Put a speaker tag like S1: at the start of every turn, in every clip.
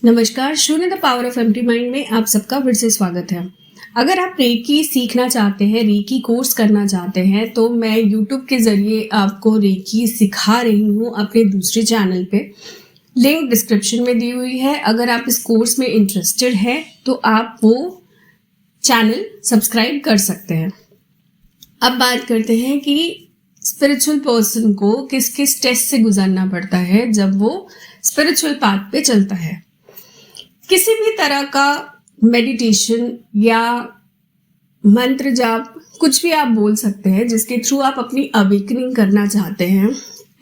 S1: नमस्कार, शून्य the power of empty mind में आप सबका फिर से स्वागत है। अगर आप रेकी सीखना चाहते हैं, रेकी कोर्स करना चाहते हैं, तो मैं यूट्यूब के ज़रिए आपको रेकी सिखा रही हूँ अपने दूसरे चैनल पे। लिंक डिस्क्रिप्शन में दी हुई है। अगर आप इस कोर्स में इंटरेस्टेड हैं तो आप वो चैनल सब्सक्राइब कर सकते हैं। अब बात करते हैं कि स्पिरिचुअल पर्सन को किस किस टेस्ट से गुजरना पड़ता है जब वो स्पिरिचुअल पाथ पे चलता है। किसी भी तरह का मेडिटेशन या मंत्र जाप कुछ भी आप बोल सकते हैं जिसके थ्रू आप अपनी अवेकनिंग करना चाहते हैं।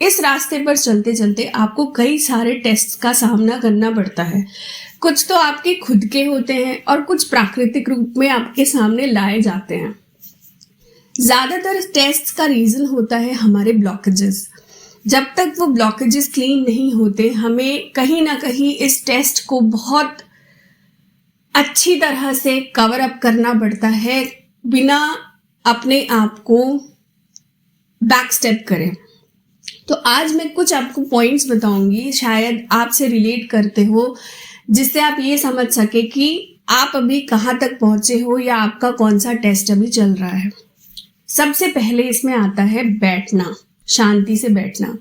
S1: इस रास्ते पर चलते चलते आपको कई सारे टेस्ट्स का सामना करना पड़ता है। कुछ तो आपके खुद के होते हैं और कुछ प्राकृतिक रूप में आपके सामने लाए जाते हैं। ज़्यादातर टेस्ट्स का रीज़न होता है हमारे ब्लॉकेजेस। जब तक वो ब्लॉकेजेस क्लीन नहीं होते, हमें कहीं ना कहीं इस टेस्ट को बहुत अच्छी तरह से कवर अप करना पड़ता है बिना अपने आप को बैक स्टेप करें। तो आज मैं कुछ आपको पॉइंट्स बताऊंगी, शायद आपसे रिलेट करते हो, जिससे आप ये समझ सके कि आप अभी कहाँ तक पहुंचे हो या आपका कौन सा टेस्ट अभी चल रहा है। सबसे पहले इसमें आता है बैठना, शांति से बैठना।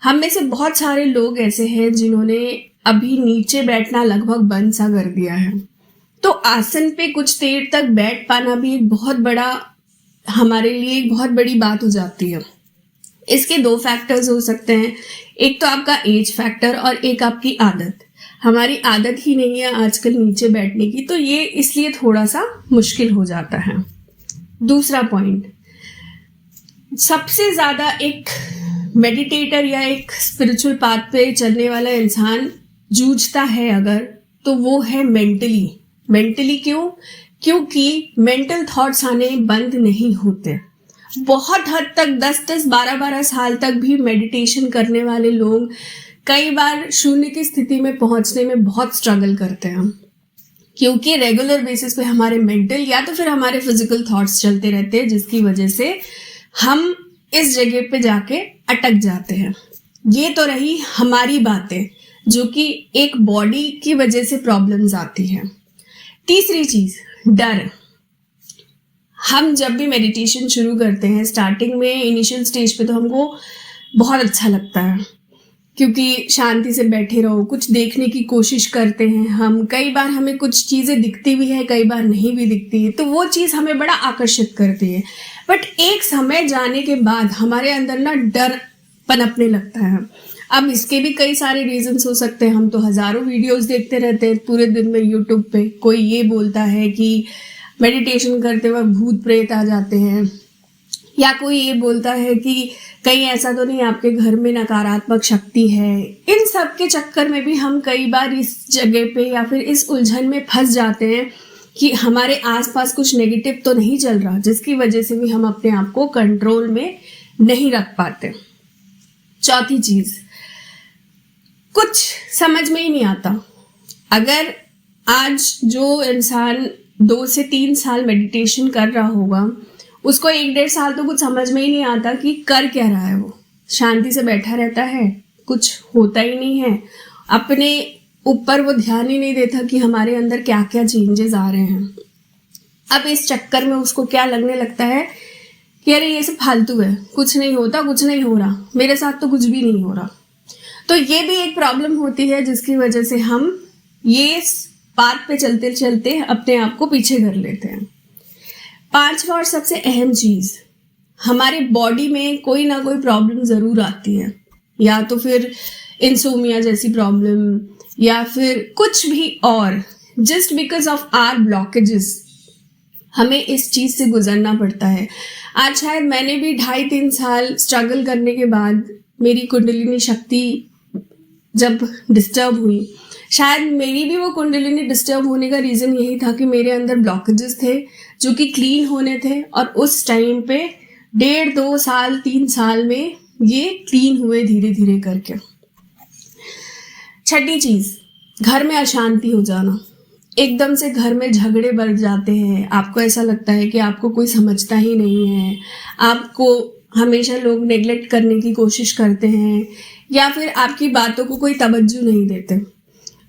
S1: हम में से बहुत सारे लोग ऐसे हैं जिन्होंने अभी नीचे बैठना लगभग बंद सा कर दिया है। तो आसन पे कुछ देर तक बैठ पाना भी एक बहुत बड़ा, हमारे लिए एक बहुत बड़ी बात हो जाती है। इसके दो फैक्टर्स हो सकते हैं, एक तो आपका एज फैक्टर और एक आपकी आदत। हमारी आदत ही नहीं है आजकल नीचे बैठने की, तो ये इसलिए थोड़ा सा मुश्किल हो जाता है। दूसरा पॉइंट, सबसे ज़्यादा एक मेडिटेटर या एक स्पिरिचुअल पाथ पे चलने वाला इंसान जूझता है अगर, तो वो है मेंटली। क्यों? क्योंकि मेंटल थॉट्स आने बंद नहीं होते। बहुत हद तक 10-10, 12-12 साल तक भी मेडिटेशन करने वाले लोग कई बार शून्य की स्थिति में पहुंचने में बहुत स्ट्रगल करते हैं, क्योंकि रेगुलर बेसिस पे हमारे मेंटल या तो फिर हमारे फिजिकल थॉट्स चलते रहते हैं, जिसकी वजह से हम इस जगह पे जाके अटक जाते हैं। ये तो रही हमारी बातें, जो कि एक बॉडी की वजह से प्रॉब्लम्स आती हैं। तीसरी चीज, डर। हम जब भी मेडिटेशन शुरू करते हैं, स्टार्टिंग में इनिशियल स्टेज पे तो हमको बहुत अच्छा लगता है, क्योंकि शांति से बैठे रहो, कुछ देखने की कोशिश करते हैं हम। कई बार हमें कुछ चीज़ें दिखती भी है, कई बार नहीं भी दिखती है, तो वो चीज़ हमें बड़ा आकर्षित करती है। बट एक समय जाने के बाद हमारे अंदर ना डर पनपने लगता है। अब इसके भी कई सारे रीजंस हो सकते हैं। हम तो हज़ारों वीडियोस देखते रहते हैं पूरे दिन में यूट्यूब पे। कोई ये बोलता है कि मेडिटेशन करते वक्त भूत प्रेत आ जाते हैं, या कोई ये बोलता है कि कहीं ऐसा तो नहीं आपके घर में नकारात्मक शक्ति है। इन सब के चक्कर में भी हम कई बार इस जगह पे या फिर इस उलझन में फंस जाते हैं कि हमारे आसपास कुछ नेगेटिव तो नहीं चल रहा, जिसकी वजह से भी हम अपने आप को कंट्रोल में नहीं रख पाते। चौथी चीज, कुछ समझ में ही नहीं आता। अगर आज जो इंसान 2 से 3 साल मेडिटेशन कर रहा होगा, उसको 1-1.5 साल तो कुछ समझ में ही नहीं आता कि कर क्या रहा है। वो शांति से बैठा रहता है, कुछ होता ही नहीं है, अपने ऊपर वो ध्यान ही नहीं देता कि हमारे अंदर क्या क्या चेंजेस आ रहे हैं। अब इस चक्कर में उसको क्या लगने लगता है कि अरे ये सब फालतू है, कुछ नहीं होता, कुछ नहीं हो रहा, मेरे साथ तो कुछ भी नहीं हो रहा। तो ये भी एक प्रॉब्लम होती है, जिसकी वजह से हम ये पाथ पे चलते चलते अपने आप को पीछे कर लेते हैं। 5वां और सबसे अहम चीज, हमारे बॉडी में कोई ना कोई प्रॉब्लम जरूर आती है, या तो फिर इंसोमिया जैसी प्रॉब्लम या फिर कुछ भी और। Just because of our blockages हमें इस चीज से गुजरना पड़ता है। आज शायद मैंने भी 2.5-3 साल स्ट्रगल करने के बाद मेरी कुंडलिनी शक्ति जब डिस्टर्ब हुई, शायद मेरी भी वो कुंडलिनी डिस्टर्ब होने का रीज़न यही था कि मेरे अंदर ब्लॉकेजेस थे जो कि क्लीन होने थे, और उस टाइम पे 1.5-2 साल 3 साल में ये क्लीन हुए धीरे धीरे करके। छठी चीज़, घर में अशांति हो जाना। एकदम से घर में झगड़े बढ़ जाते हैं, आपको ऐसा लगता है कि आपको कोई समझता ही नहीं है, आपको हमेशा लोग नेग्लेक्ट करने की कोशिश करते हैं, या फिर आपकी बातों को कोई तवज्जो नहीं देते।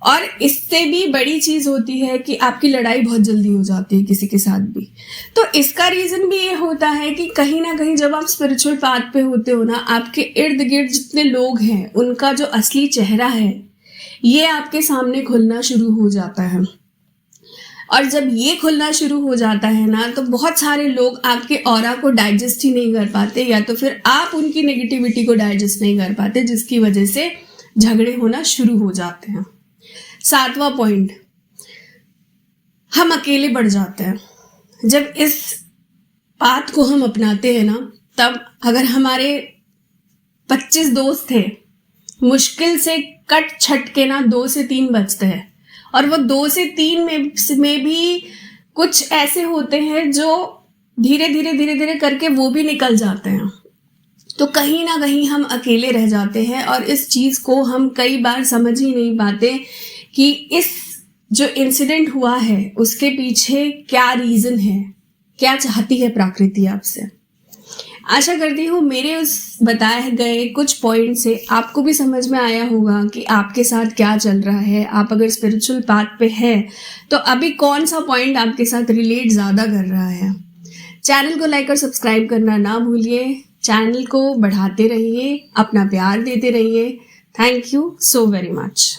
S1: और इससे भी बड़ी चीज होती है कि आपकी लड़ाई बहुत जल्दी हो जाती है किसी के साथ भी। तो इसका रीजन भी ये होता है कि कहीं ना कहीं जब आप स्पिरिचुअल पाथ पे होते हो ना, आपके इर्द गिर्द जितने लोग हैं उनका जो असली चेहरा है ये आपके सामने खुलना शुरू हो जाता है। और जब ये खुलना शुरू हो जाता है ना, तो बहुत सारे लोग आपके ऑरा को डाइजेस्ट ही नहीं कर पाते, या तो फिर आप उनकी नेगेटिविटी को डाइजेस्ट नहीं कर पाते, जिसकी वजह से झगड़े होना शुरू हो जाते हैं। 7वां पॉइंट, हम अकेले बढ़ जाते हैं। जब इस बात को हम अपनाते हैं ना, तब अगर हमारे 25 दोस्त थे, मुश्किल से कट छट के ना 2 से 3 बचते हैं, और वो 2 से 3 में भी कुछ ऐसे होते हैं जो धीरे धीरे करके वो भी निकल जाते हैं। तो कहीं ना कहीं हम अकेले रह जाते हैं, और इस चीज़ को हम कई बार समझ ही नहीं पाते कि इस जो इंसिडेंट हुआ है उसके पीछे क्या रीज़न है, क्या चाहती है प्रकृति आपसे। आशा करती हूँ मेरे उस बताए गए कुछ पॉइंट से आपको भी समझ में आया होगा कि आपके साथ क्या चल रहा है। आप अगर स्पिरिचुअल पाथ पे है तो अभी कौन सा पॉइंट आपके साथ रिलेट ज़्यादा कर रहा है। चैनल को लाइक और सब्सक्राइब करना ना भूलिए। चैनल को बढ़ाते रहिए, अपना प्यार देते रहिए। Thank you so very much.